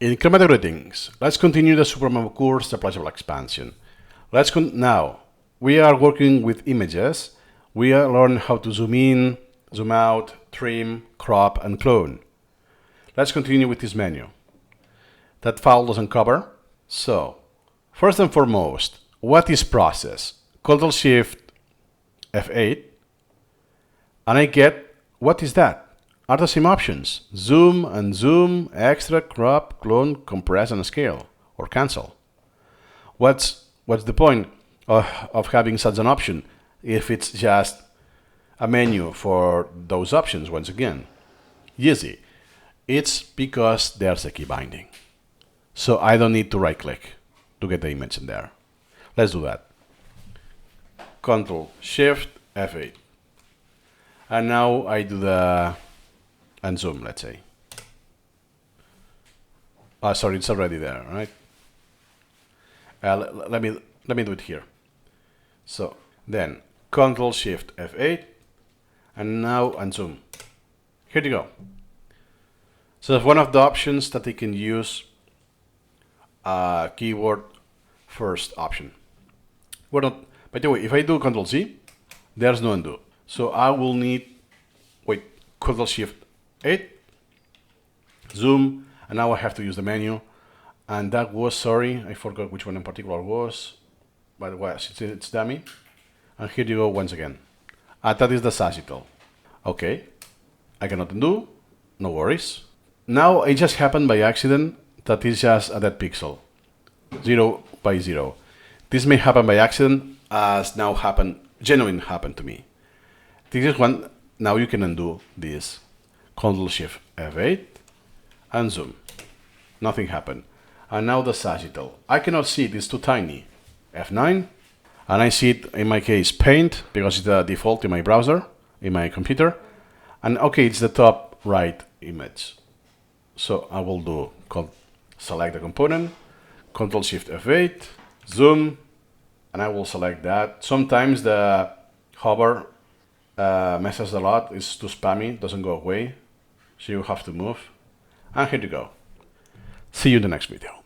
Incremental greetings. Let's continue the Supermemo course, the Pleasurable expansion. Now, we are working with images. We are learning how to zoom in, zoom out, trim, crop, and clone. Let's continue with this menu. That file doesn't cover. So, first and foremost, what is process? Ctrl-Shift F8, and I get, what is that? Are the same options: zoom, unzoom, extra, crop, clone, compress, and scale, or cancel. What's the point of having such an option if it's just a menu for those options? Once again, easy. It's because there's a key binding. So I don't need to right-click to get the image in there. Let's do that. Ctrl-Shift F8. And now I do the unzoom, let's say. Sorry, it's already there, right? Let me do it here. So then Ctrl-Shift F8, and now unzoom. Here you go. So that's one of the options that you can use. Keyword first option. By the way, if I do Ctrl-Z, there's no undo. So I will need, Ctrl-Shift 8, zoom, and now I have to use the menu. And that was, sorry, I forgot which one in particular was, but it's dummy. And here you go once again. That is the sagittal. Okay, I cannot undo, no worries. Now it just happened by accident that is just a dead pixel, 0 by 0. This may happen by accident, as now genuinely happened to me. This is one. Now you can undo this. Ctrl-Shift F8 and zoom. Nothing happened. And now the sagittal. I cannot see it, it's too tiny. F9, and I see it in my case Paint, because it's the default in my browser, in my computer. And okay, it's the top right image. So I will do select the component, Ctrl-Shift F8, zoom, and I will select that. Sometimes the hover messes a lot, it's too spammy, doesn't go away, so you have to move. And here you go. See you in the next video.